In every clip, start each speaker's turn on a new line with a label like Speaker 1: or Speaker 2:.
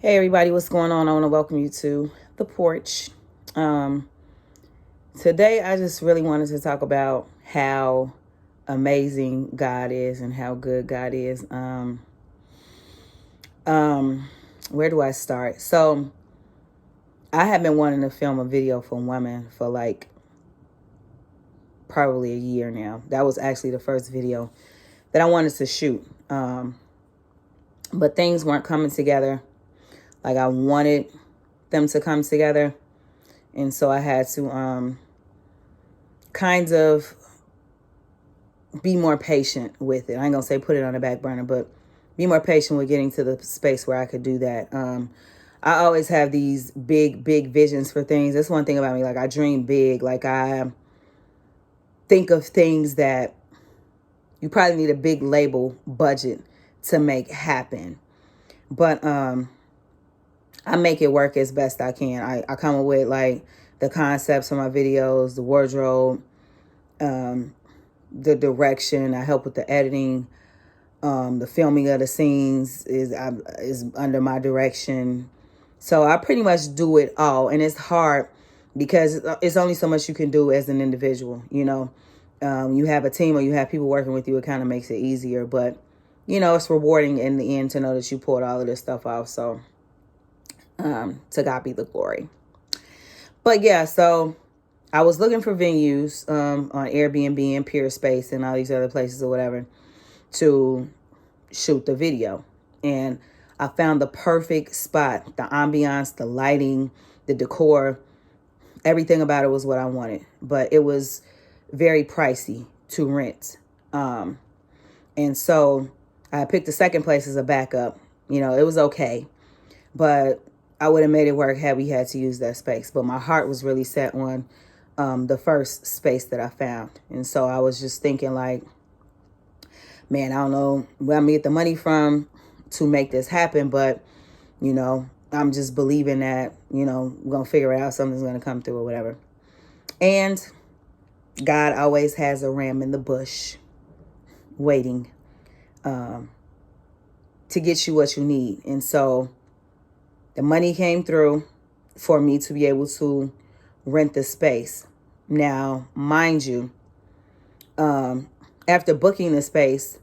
Speaker 1: Hey everybody, what's going on? I want to welcome you to the porch. Um, Today I just really wanted to talk about how amazing God is and how good God is. Where do I start? So I have been wanting to film a video for women for like probably a year now. That was actually the first video that I wanted to shoot. But things weren't coming together like I wanted them to come together. And so I had to kind of be more patient with it. I ain't gonna say put it on the back burner, but be more patient with getting to the space where I could do that. I always have these big visions for things. That's one thing about me. Like I dream big. Like I think of things that you probably need a big label budget to make happen. But I make it work as best I can. I come up with like the concepts for my videos, the wardrobe, the direction. I help with the editing. The filming of the scenes is under my direction. So I pretty much do it all. And it's hard because it's only so much you can do as an individual. You have a team or you have people working with you. It kind of makes it easier. But, it's rewarding in the end to know that you pulled all of this stuff off. So to God be the glory. But yeah, so I was looking for venues on Airbnb and Peerspace and all these other places or whatever to shoot the video. And I found the perfect spot. The ambiance, the lighting, the decor, everything about it was what I wanted. But it was very pricey to rent. And so I picked the second place as a backup. It was okay. But I would have made it work had we had to use that space. But my heart was really set on the first space that I found. And so I was just thinking like, man, I don't know where I'm going to get the money from to make this happen. But, I'm just believing that, we're going to figure it out. Something's going to come through or whatever. And God always has a ram in the bush waiting to get you what you need. And so the money came through for me to be able to rent the space. Now, mind you, after booking the space,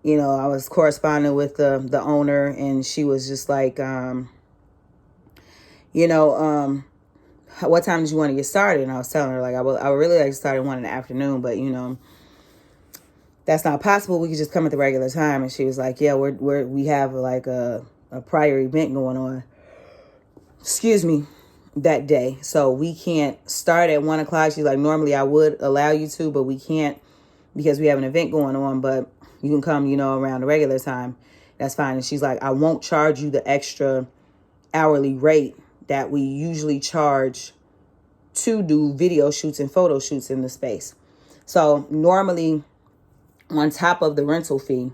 Speaker 1: I was corresponding with the owner, and she was just like, what time did you want to get started? And I was telling her, like, I would really like to start at 1 in the afternoon, but, that's not possible. We could just come at the regular time. And she was like, yeah, we have like a prior event going on, excuse me, that day. So we can't start at 1 o'clock. She's like, normally I would allow you to, but we can't because we have an event going on, but you can come, around the regular time. That's fine. And she's like, I won't charge you the extra hourly rate that we usually charge to do video shoots and photo shoots in the space. So normally on top of the rental fee,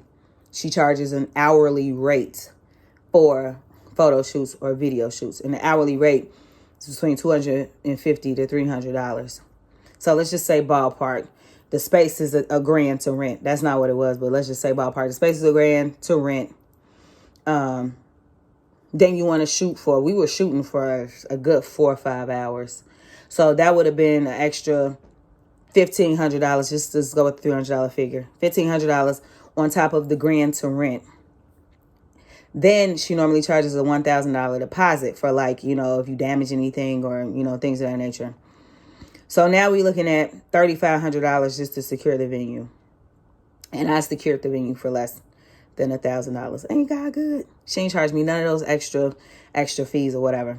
Speaker 1: she charges an hourly rate for photo shoots or video shoots. And the hourly rate is between $250 to $300. So let's just say ballpark. The space is a grand to rent. That's not what it was, but let's just say ballpark. The space is a grand to rent. Then you want to shoot for, we were shooting for a good 4 or 5 hours. So that would have been an extra $1,500, just to go with the $300 figure. $1,500 on top of the grand to rent. Then she normally charges a $1,000 deposit for like, if you damage anything or, things of that nature. So now we're looking at $3,500 just to secure the venue. And I secured the venue for less than $1,000. Ain't God good? She ain't charged me none of those extra fees or whatever.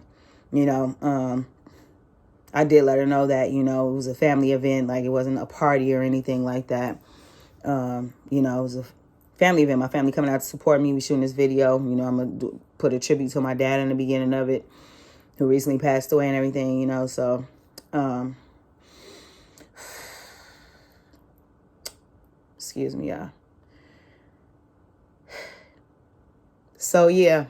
Speaker 1: I did let her know that, it was a family event. Like it wasn't a party or anything like that. It was a family event. My family coming out to support me. We shooting this video. I'm going to put a tribute to my dad in the beginning of it, who recently passed away and everything, so, excuse me, y'all. So yeah,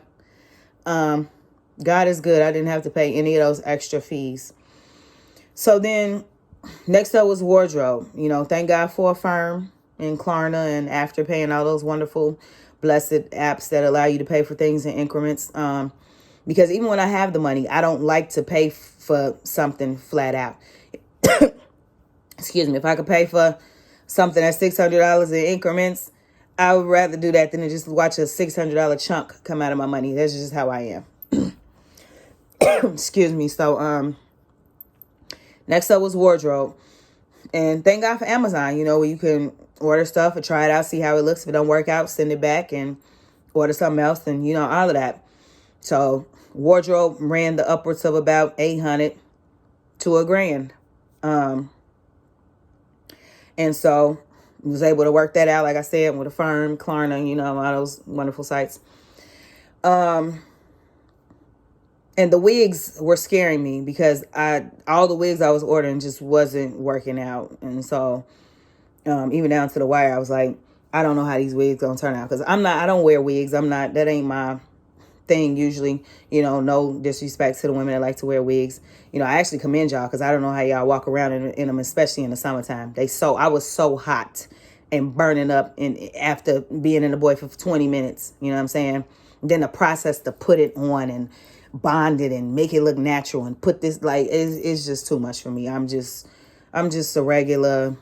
Speaker 1: God is good. I didn't have to pay any of those extra fees. So then next up was wardrobe. Thank God for Affirm and Klarna, and Afterpay and all those wonderful, blessed apps that allow you to pay for things in increments. Because even when I have the money, I don't like to pay for something flat out. Excuse me. If I could pay for something at $600 in increments, I would rather do that than to just watch a $600 chunk come out of my money. That's just how I am. Excuse me. So, next up was wardrobe. And thank God for Amazon, where you can order stuff or try it out, see how it looks. If it don't work out, send it back and order something else and, all of that. So wardrobe ran the upwards of about $800 to $1,000. And so was able to work that out, like I said, with a firm, Klarna, all those wonderful sites. And the wigs were scaring me because all the wigs I was ordering just wasn't working out. And so even down to the wire, I was like, I don't know how these wigs gonna turn out. Because I don't wear wigs. That ain't my thing usually. No disrespect to the women that like to wear wigs. I actually commend y'all because I don't know how y'all walk around in them, especially in the summertime. I was so hot and burning up after being in the boy for 20 minutes. You know what I'm saying? And then the process to put it on and bond it and make it look natural and put this, it's just too much for me. I'm just a regular,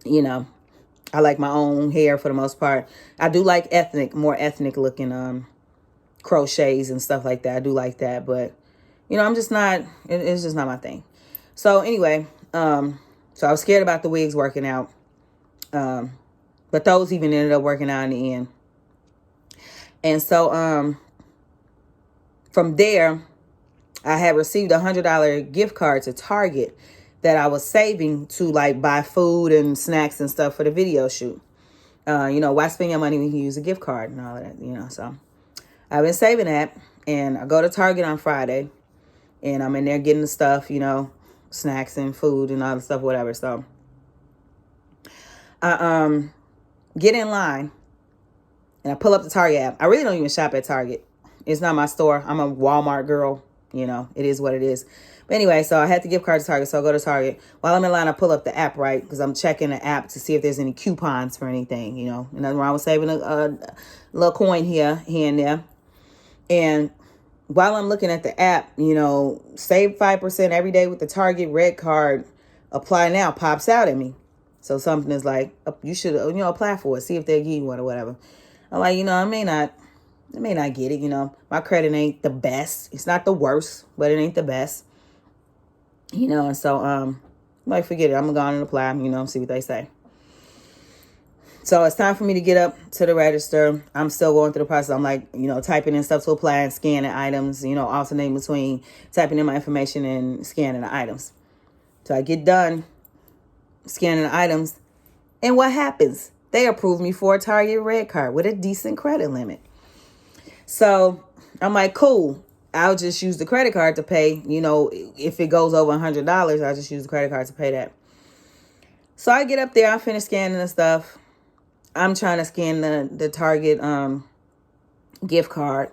Speaker 1: I like my own hair for the most part. I do like more ethnic looking crochets and stuff like that. I do like that, but I'm just not, it's just not my thing. So anyway, so I was scared about the wigs working out. But those even ended up working out in the end. And so from there, I had received a $100 gift card to Target that I was saving to buy food and snacks and stuff for the video shoot. Why spend your money when you can use a gift card and all of that, so I've been saving that, and I go to Target on Friday and I'm in there getting the stuff, snacks and food and all the stuff, whatever. So I get in line and I pull up the Target app. I really don't even shop at Target. It's not my store. I'm a Walmart girl. It is what it is. But anyway, so I had the gift card to Target. So I go to Target. While I'm in line, I pull up the app, right? Because I'm checking the app to see if there's any coupons for anything, Nothing wrong with saving a little coin here and there. And while I'm looking at the app, save 5% every day with the Target red card, apply now, pops out at me. So something is like, you should, apply for it. See if they'll give you one or whatever. I'm like, I may not get it. My credit ain't the best. It's not the worst, but it ain't the best. And so, forget it. I'm going to go on and apply, see what they say. So it's time for me to get up to the register. I'm still going through the process. I'm typing in stuff to apply and scanning items, alternating between typing in my information and scanning the items. So I get done scanning the items. And what happens? They approve me for a Target red card with a decent credit limit. So I'm like, cool. I'll just use the credit card to pay, if it goes over $100, I'll just use the credit card to pay that. So I get up there, I finish scanning the stuff. I'm trying to scan the Target gift card.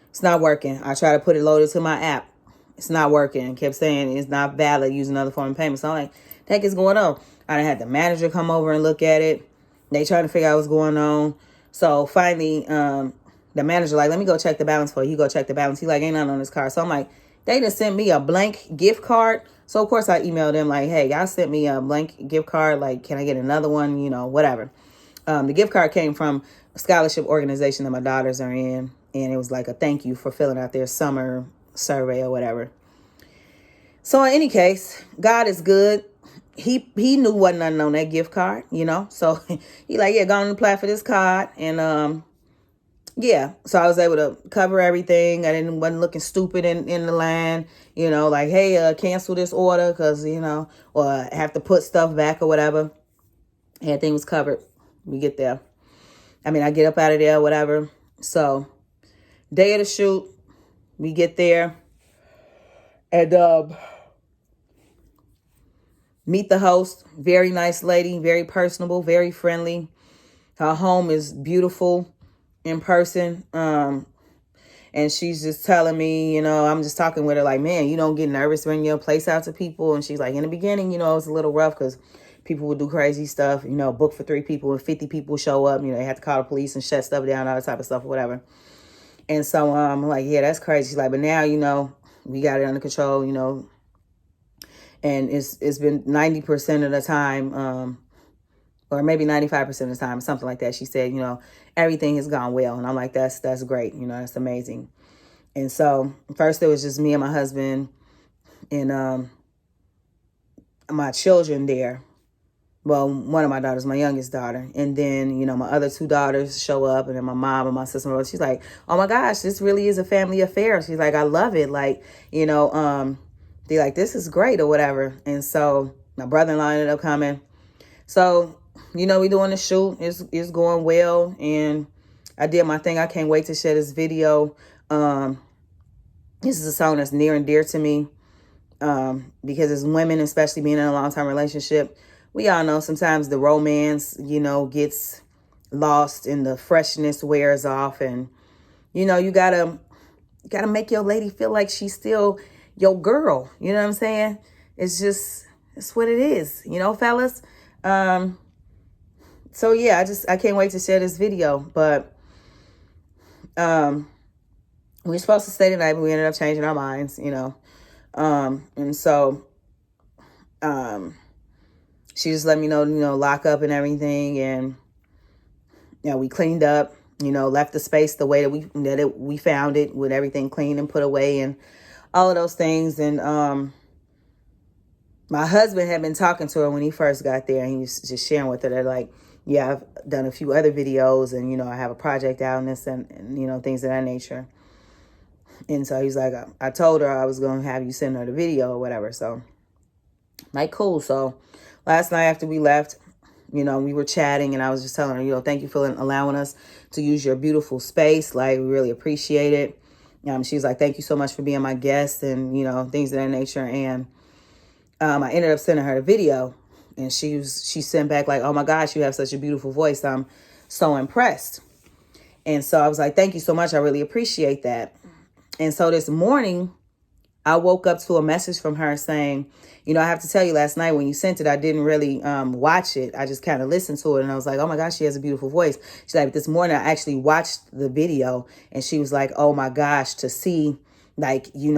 Speaker 1: It's not working. I try to put it loaded to my app. It's not working. It kept saying it's not valid. Use another form of payment. So I'm like, what the heck is going on? I had the manager come over and look at it. They trying to figure out what's going on. So finally, the manager let me go check the balance for you. He go check the balance. He ain't nothing on this card. So I'm like, they just sent me a blank gift card. So of course I emailed them hey, y'all sent me a blank gift card. Can I get another one? Whatever. The gift card came from a scholarship organization that my daughters are in. And it was a thank you for filling out their summer survey or whatever. So in any case, God is good. He knew wasn't nothing on that gift card, So he yeah, go on and apply for this card. And yeah, so I was able to cover everything. Wasn't looking stupid in the line, hey, cancel this order because, or have to put stuff back or whatever. Everything was covered. We get there. I get up out of there, whatever. So day of the shoot, we get there and meet the host. Very nice lady, very personable, very friendly. Her home is beautiful in person. And she's just telling me, I'm just talking with her man, you don't get nervous when your place out to people. And she's in the beginning, it was a little rough because people would do crazy stuff, book for 3 people and 50 people show up. They have to call the police and shut stuff down, all that type of stuff or whatever. And so I'm like, yeah, that's crazy. She's like, but now, we got it under control, and it's been 90% of the time, or maybe 95% of the time, something like that. She said, everything has gone well. And I'm like, that's great. That's amazing. And so first it was just me and my husband and my children there. Well, one of my daughters, my youngest daughter. And then, my other two daughters show up, and then my mom and my sister. She's like, oh my gosh, this really is a family affair. She's like, I love it. Like, they're like, this is great or whatever. And so my brother-in-law ended up coming. So, we doing the shoot. It's going well. And I did my thing. I can't wait to share this video. This is a song that's near and dear to me. Because as women, especially being in a long-term relationship, we all know sometimes the romance, gets lost and the freshness wears off. And, you gotta make your lady feel like she's still your girl. You know what I'm saying? It's what it is, fellas. So yeah, I can't wait to share this video. But we were supposed to stay tonight, but we ended up changing our minds, and so she just let me know, lock up and everything. And, we cleaned up, left the space the way that we found it, with everything clean and put away and all of those things. And my husband had been talking to her when he first got there, and he was just sharing with her that, like, yeah, I've done a few other videos, and, I have a project out in this and things of that nature. And so he's like, I told her I was going to have you send her the video or whatever. So, like, cool. So last night after we left, we were chatting, and I was just telling her, thank you for allowing us to use your beautiful space. Like, we really appreciate it. She was like, thank you so much for being my guest, and, things of that nature. And I ended up sending her the video, and she sent back like, oh my gosh, you have such a beautiful voice. I'm so impressed. And so I was like, thank you so much. I really appreciate that. And so this morning, I woke up to a message from her saying, I have to tell you, last night when you sent it, I didn't really watch it. I just kind of listened to it, and I was like, oh my gosh, she has a beautiful voice. She's like, this morning I actually watched the video, and she was like, oh my gosh, to see, like, you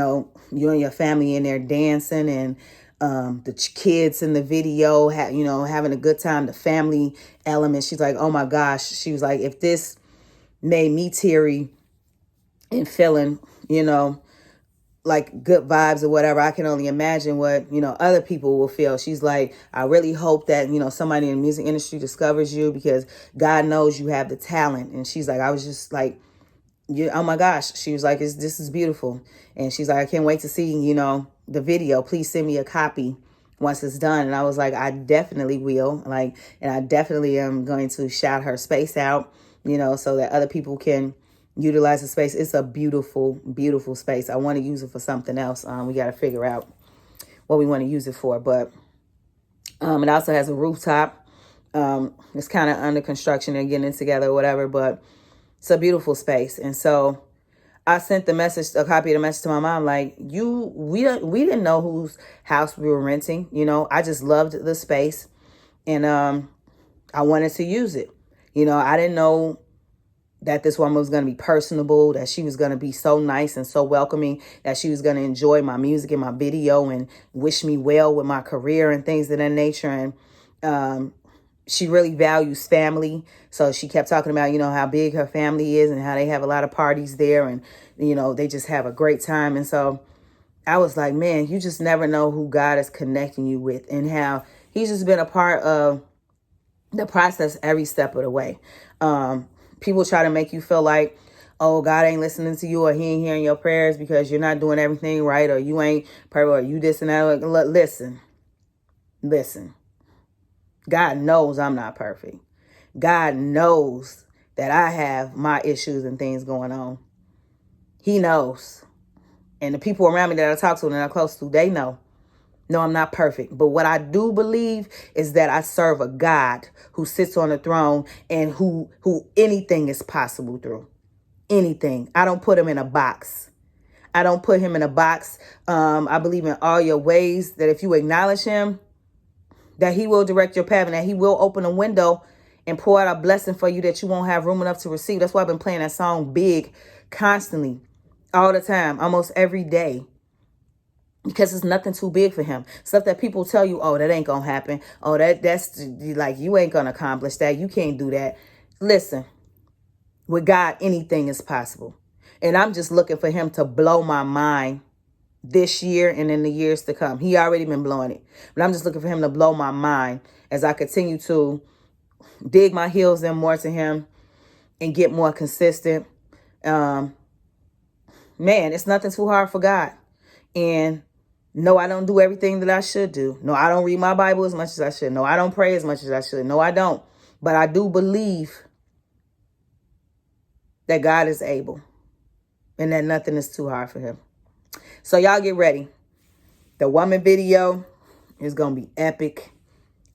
Speaker 1: and your family in there dancing, and the kids in the video, having a good time, the family element. She's like, oh my gosh. She was like, if this made me teary and feeling, like good vibes or whatever, I can only imagine what, other people will feel. She's like, I really hope that, somebody in the music industry discovers you, because God knows you have the talent. And she's like, I was just like, oh my gosh. She was like, this is beautiful. And she's like, I can't wait to see, the video. Please send me a copy once it's done. And I was like, I definitely will. Like, and I definitely am going to shout her space out, so that other people can utilize the space. It's a beautiful, beautiful space. I want to use it for something else. We got to figure out what we want to use it for. But it also has a rooftop. It's kind of under construction. They're getting it together or whatever, but it's a beautiful space. And so I sent a copy of the message to my mom, like, we didn't know whose house we were renting. I just loved the space, and I wanted to use it. I didn't know that this woman was going to be personable, that she was going to be so nice and so welcoming, that she was going to enjoy my music and my video and wish me well with my career and things of that nature. And she really values family. So she kept talking about, how big her family is and how they have a lot of parties there, and, they just have a great time. And so I was like, man, you just never know who God is connecting you with, and how he's just been a part of the process every step of the way. People try to make you feel like, oh, God ain't listening to you, or he ain't hearing your prayers because you're not doing everything right, or you ain't perfect, or you this and that. Listen. God knows I'm not perfect. God knows that I have my issues and things going on. He knows. And the people around me that I talk to and I'm close to, they know. No, I'm not perfect. But what I do believe is that I serve a God who sits on the throne, and who anything is possible through. Anything. I don't put him in a box. I don't put him in a box. I believe in all your ways, that if you acknowledge him, that he will direct your path, and that he will open a window and pour out a blessing for you that you won't have room enough to receive. That's why I've been playing that song Big constantly, all the time, almost every day. Because it's nothing too big for him. Stuff that people tell you, oh, that ain't gonna happen. Oh, that's like, you ain't gonna accomplish that. You can't do that. Listen, with God, anything is possible. And I'm just looking for him to blow my mind this year and in the years to come. He already been blowing it. But I'm just looking for him to blow my mind as I continue to dig my heels in more to him and get more consistent. Man, it's nothing too hard for God. And no, I don't do everything that I should do. No, I don't read my Bible as much as I should. No, I don't pray as much as I should. No, I don't. But I do believe that God is able and that nothing is too hard for him. So y'all get ready. The woman video is going to be epic.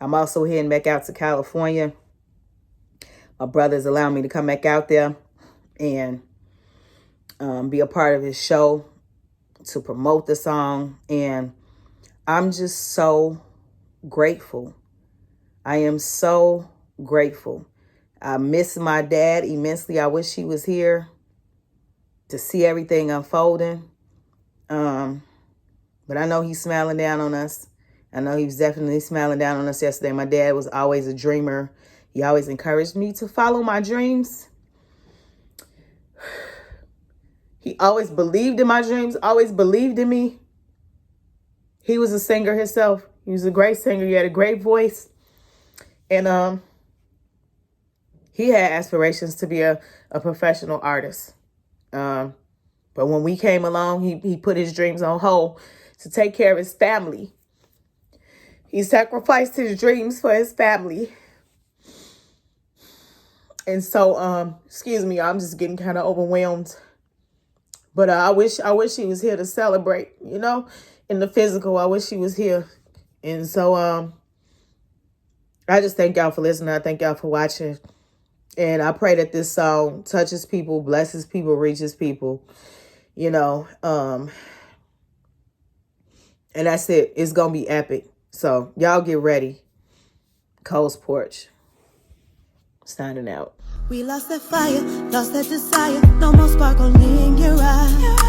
Speaker 1: I'm also heading back out to California. My brother's allowing me to come back out there and be a part of his show to promote the song. And I'm just so grateful. I am so grateful. I miss my dad immensely. I wish he was here to see everything unfolding. But I know he's smiling down on us. I know he was definitely smiling down on us yesterday. My dad was always a dreamer. He always encouraged me to follow my dreams. He always believed in my dreams, always believed in me. He was a singer himself. He was a great singer. He had a great voice. And he had aspirations to be a professional artist. But when we came along, he put his dreams on hold to take care of his family. He sacrificed his dreams for his family. And so, excuse me, I'm just getting kind of overwhelmed. But I wish he was here to celebrate, you know, in the physical. I wish he was here. And so I just thank y'all for listening. I thank y'all for watching. And I pray that this song touches people, blesses people, reaches people, you know. And that's it. It's going to be epic. So y'all get ready. Cole's Porch. Signing out.
Speaker 2: We lost that fire, lost that desire. No more sparkle in your eyes.